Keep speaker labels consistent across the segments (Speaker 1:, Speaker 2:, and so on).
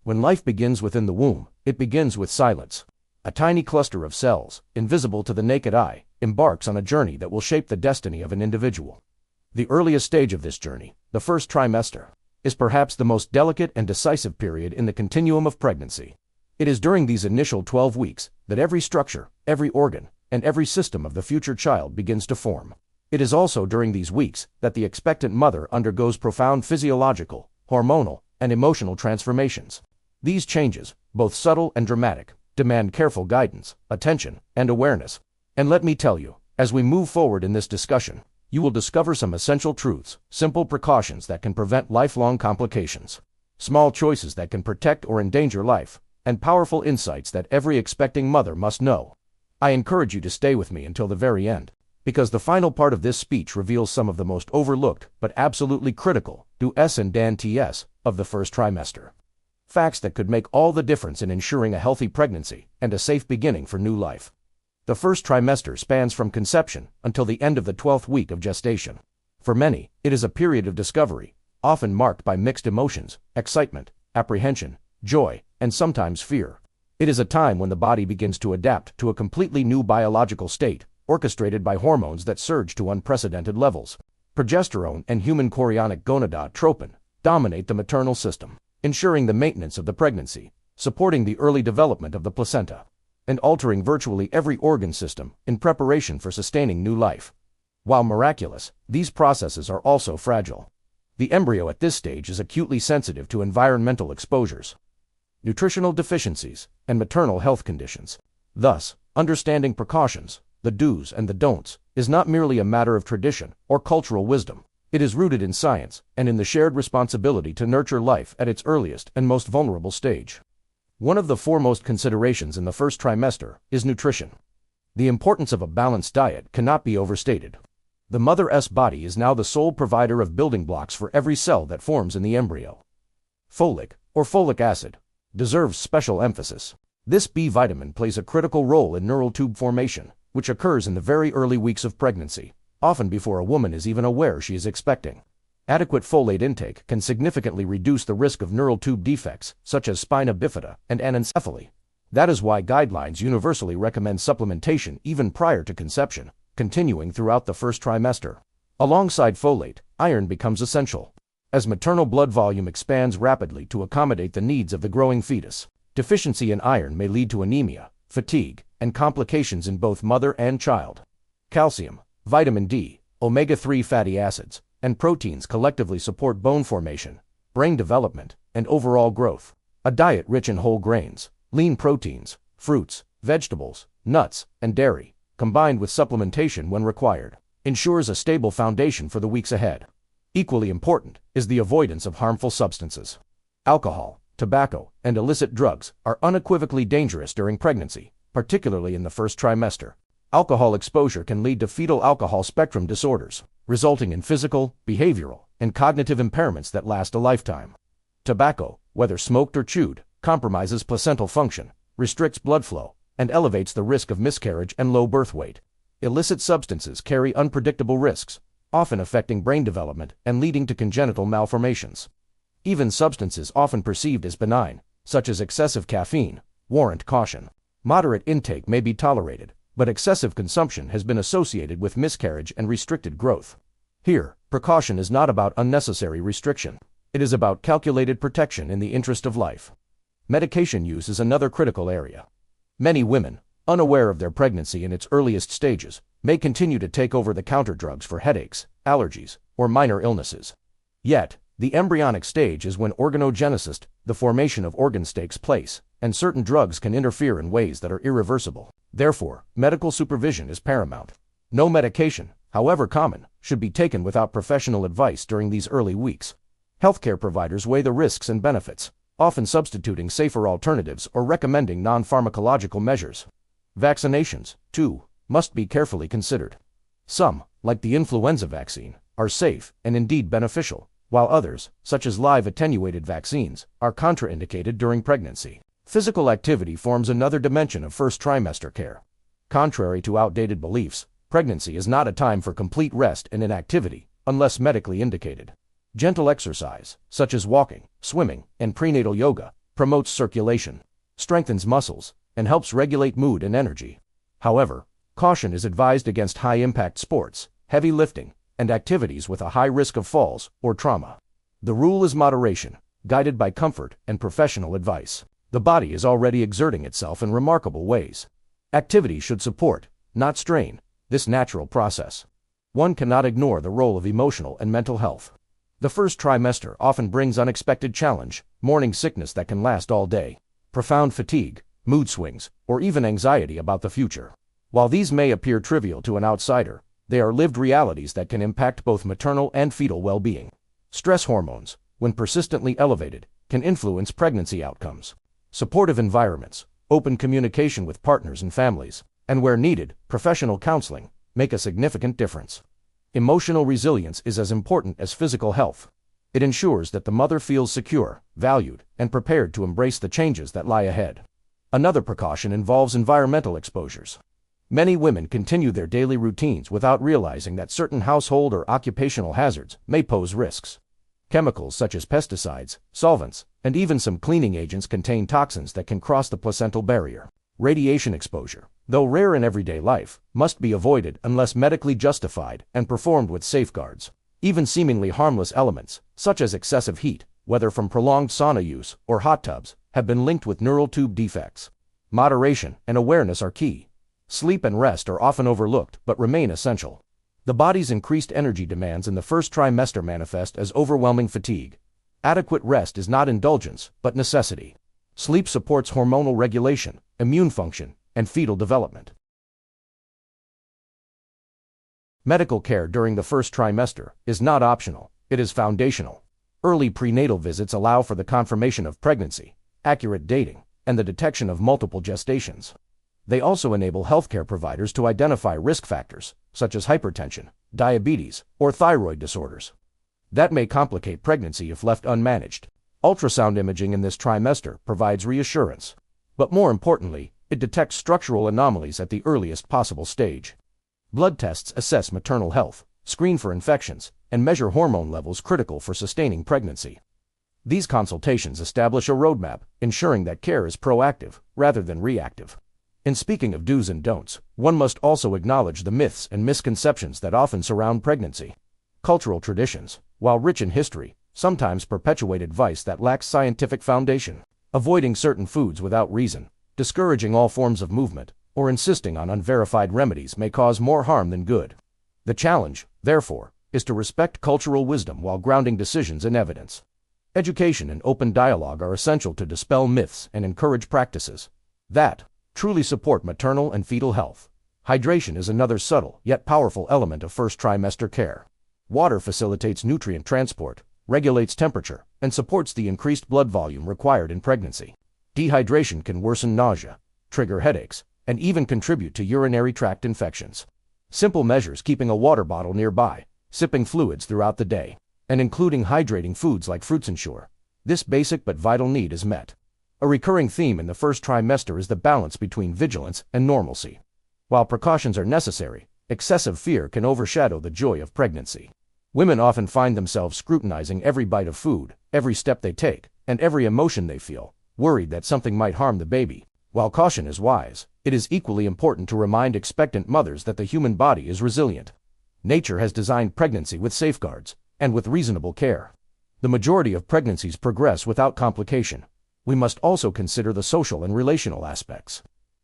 Speaker 1: When life begins within the womb, it begins with silence. A tiny cluster of cells, invisible to the naked eye, embarks on a journey that will shape the destiny of an individual. The earliest stage of this journey, the first trimester, is perhaps the most delicate and decisive period in the continuum of pregnancy. It is during these initial 12 weeks that every structure, every organ, and every system of the future child begins to form. It is also during these weeks that the expectant mother undergoes profound physiological, hormonal, and emotional transformations. These changes, both subtle and dramatic, demand careful guidance, attention, and awareness. And let me tell you, as we move forward in this discussion, you will discover some essential truths, simple precautions that can prevent lifelong complications, small choices that can protect or endanger life, and powerful insights that every expecting mother must know. I encourage you to stay with me until the very end, because the final part of this speech reveals some of the most overlooked but absolutely critical do's and don'ts of the first trimester. Facts that could make all the difference in ensuring a healthy pregnancy and a safe beginning for new life. The first trimester spans from conception until the end of the 12th week of gestation. For many, it is a period of discovery, often marked by mixed emotions, excitement, apprehension, joy, and sometimes fear. It is a time when the body begins to adapt to a completely new biological state, orchestrated by hormones that surge to unprecedented levels. Progesterone and human chorionic gonadotropin dominate the maternal system, ensuring the maintenance of the pregnancy, supporting the early development of the placenta, and altering virtually every organ system in preparation for sustaining new life. While miraculous, these processes are also fragile. The embryo at this stage is acutely sensitive to environmental exposures, nutritional deficiencies, and maternal health conditions. Thus, understanding precautions, the do's and the don'ts, is not merely a matter of tradition or cultural wisdom. It is rooted in science and in the shared responsibility to nurture life at its earliest and most vulnerable stage. One of the foremost considerations in the first trimester is nutrition. The importance of a balanced diet cannot be overstated. The mother's body is now the sole provider of building blocks for every cell that forms in the embryo. Folic, or folic acid, deserves special emphasis. This B vitamin plays a critical role in neural tube formation, which occurs in the very early weeks of pregnancy, often before a woman is even aware she is expecting. Adequate folate intake can significantly reduce the risk of neural tube defects, such as spina bifida and anencephaly. That is why guidelines universally recommend supplementation even prior to conception, continuing throughout the first trimester. Alongside folate, iron becomes essential. As maternal blood volume expands rapidly to accommodate the needs of the growing fetus, deficiency in iron may lead to anemia, fatigue, and complications in both mother and child. Calcium, vitamin D, omega-3 fatty acids, and proteins collectively support bone formation, brain development, and overall growth. A diet rich in whole grains, lean proteins, fruits, vegetables, nuts, and dairy, combined with supplementation when required, ensures a stable foundation for the weeks ahead. Equally important is the avoidance of harmful substances. Alcohol, tobacco, and illicit drugs are unequivocally dangerous during pregnancy, particularly in the first trimester. Alcohol exposure can lead to fetal alcohol spectrum disorders, resulting in physical, behavioral, and cognitive impairments that last a lifetime. Tobacco, whether smoked or chewed, compromises placental function, restricts blood flow, and elevates the risk of miscarriage and low birth weight. Illicit substances carry unpredictable risks, often affecting brain development and leading to congenital malformations. Even substances often perceived as benign, such as excessive caffeine, warrant caution. Moderate intake may be tolerated, but excessive consumption has been associated with miscarriage and restricted growth. Here, precaution is not about unnecessary restriction. It is about calculated protection in the interest of life. Medication use is another critical area. Many women, unaware of their pregnancy in its earliest stages, may continue to take over-the-counter drugs for headaches, allergies, or minor illnesses. Yet, the embryonic stage is when organogenesis, the formation of organs, takes place, and certain drugs can interfere in ways that are irreversible. Therefore, medical supervision is paramount. No medication, however common, should be taken without professional advice during these early weeks. Healthcare providers weigh the risks and benefits, often substituting safer alternatives or recommending non-pharmacological measures. Vaccinations, too, must be carefully considered. Some, like the influenza vaccine, are safe and indeed beneficial, while others, such as live attenuated vaccines, are contraindicated during pregnancy. Physical activity forms another dimension of first trimester care. Contrary to outdated beliefs, pregnancy is not a time for complete rest and inactivity, unless medically indicated. Gentle exercise, such as walking, swimming, and prenatal yoga, promotes circulation, strengthens muscles, and helps regulate mood and energy. However, caution is advised against high-impact sports, heavy lifting, and activities with a high risk of falls or trauma. The rule is moderation, guided by comfort and professional advice. The body is already exerting itself in remarkable ways. Activity should support, not strain, this natural process. One cannot ignore the role of emotional and mental health. The first trimester often brings unexpected challenge, morning sickness that can last all day, profound fatigue, mood swings, or even anxiety about the future. While these may appear trivial to an outsider, they are lived realities that can impact both maternal and fetal well-being. Stress hormones, when persistently elevated, can influence pregnancy outcomes. Supportive environments, open communication with partners and families, and where needed, professional counseling, make a significant difference. Emotional resilience is as important as physical health. It ensures that the mother feels secure, valued, and prepared to embrace the changes that lie ahead. Another precaution involves environmental exposures. Many women continue their daily routines without realizing that certain household or occupational hazards may pose risks. Chemicals such as pesticides, solvents, and even some cleaning agents contain toxins that can cross the placental barrier. Radiation exposure, though rare in everyday life, must be avoided unless medically justified and performed with safeguards. Even seemingly harmless elements, such as excessive heat, whether from prolonged sauna use or hot tubs, have been linked with neural tube defects. Moderation and awareness are key. Sleep and rest are often overlooked but remain essential. The body's increased energy demands in the first trimester manifest as overwhelming fatigue. Adequate rest is not indulgence, but necessity. Sleep supports hormonal regulation, immune function, and fetal development. Medical care during the first trimester is not optional, it is foundational. Early prenatal visits allow for the confirmation of pregnancy, accurate dating, and the detection of multiple gestations. They also enable healthcare providers to identify risk factors, such as hypertension, diabetes, or thyroid disorders, that may complicate pregnancy if left unmanaged. Ultrasound imaging in this trimester provides reassurance, but more importantly, it detects structural anomalies at the earliest possible stage. Blood tests assess maternal health, screen for infections, and measure hormone levels critical for sustaining pregnancy. These consultations establish a roadmap, ensuring that care is proactive rather than reactive. In speaking of do's and don'ts, one must also acknowledge the myths and misconceptions that often surround pregnancy. Cultural traditions, while rich in history, sometimes perpetuate advice that lacks scientific foundation. Avoiding certain foods without reason, discouraging all forms of movement, or insisting on unverified remedies may cause more harm than good. The challenge, therefore, is to respect cultural wisdom while grounding decisions in evidence. Education and open dialogue are essential to dispel myths and encourage practices that truly support maternal and fetal health. Hydration is another subtle yet powerful element of first trimester care. Water facilitates nutrient transport, regulates temperature, and supports the increased blood volume required in pregnancy. Dehydration can worsen nausea, trigger headaches, and even contribute to urinary tract infections. Simple measures keeping a water bottle nearby, sipping fluids throughout the day, and including hydrating foods like fruits ensure this basic but vital need is met. A recurring theme in the first trimester is the balance between vigilance and normalcy. While precautions are necessary, excessive fear can overshadow the joy of pregnancy. Women often find themselves scrutinizing every bite of food, every step they take, and every emotion they feel, worried that something might harm the baby. While caution is wise, it is equally important to remind expectant mothers that the human body is resilient. Nature has designed pregnancy with safeguards, and with reasonable care. The majority of pregnancies progress without complication. We must also consider the social and relational aspects.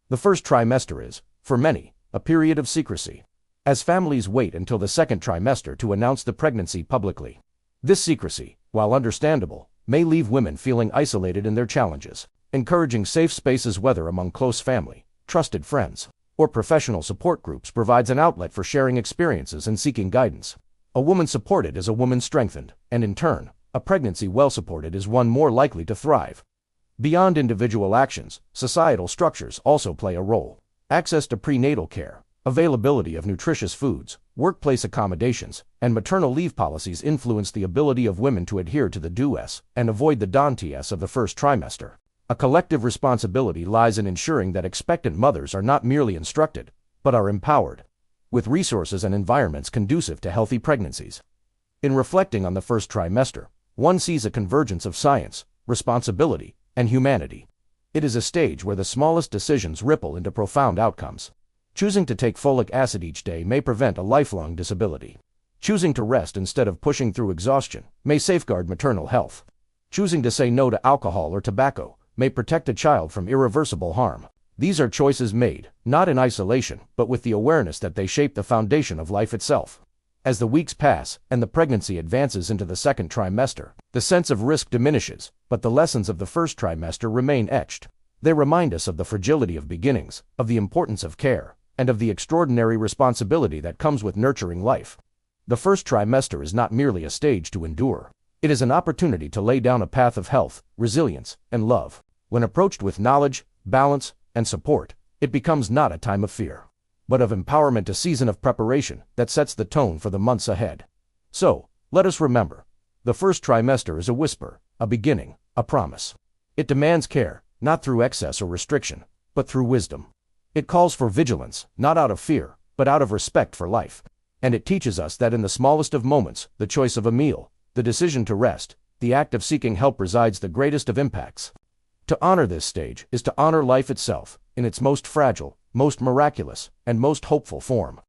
Speaker 1: The first trimester is, for many, a period of secrecy, as families wait until the second trimester to announce the pregnancy publicly. This secrecy, while understandable, may leave women feeling isolated in their challenges. Encouraging safe spaces, whether among close family, trusted friends, or professional support groups, provides an outlet for sharing experiences and seeking guidance. A woman supported is a woman strengthened, and in turn, a pregnancy well supported is one more likely to thrive. Beyond individual actions, societal structures also play a role. Access to prenatal care, availability of nutritious foods, workplace accommodations, and maternal leave policies influence the ability of women to adhere to the do-s and avoid the don't-s of the first trimester. A collective responsibility lies in ensuring that expectant mothers are not merely instructed, but are empowered with resources and environments conducive to healthy pregnancies. In reflecting on the first trimester, one sees a convergence of science, responsibility, and humanity. It is a stage where the smallest decisions ripple into profound outcomes. Choosing to take folic acid each day may prevent a lifelong disability. Choosing to rest instead of pushing through exhaustion may safeguard maternal health. Choosing to say no to alcohol or tobacco may protect a child from irreversible harm. These are choices made, not in isolation, but with the awareness that they shape the foundation of life itself. As the weeks pass and the pregnancy advances into the second trimester, the sense of risk diminishes, but the lessons of the first trimester remain etched. They remind us of the fragility of beginnings, of the importance of care, and of the extraordinary responsibility that comes with nurturing life. The first trimester is not merely a stage to endure. It is an opportunity to lay down a path of health, resilience, and love. When approached with knowledge, balance, and support, it becomes not a time of fear, but of empowerment, a season of preparation that sets the tone for the months ahead. So, let us remember, the first trimester is a whisper, a beginning, a promise. It demands care, not through excess or restriction, but through wisdom. It calls for vigilance, not out of fear, but out of respect for life. And it teaches us that in the smallest of moments, the choice of a meal, the decision to rest, the act of seeking help resides the greatest of impacts. To honor this stage is to honor life itself, in its most fragile, most miraculous, and most hopeful form.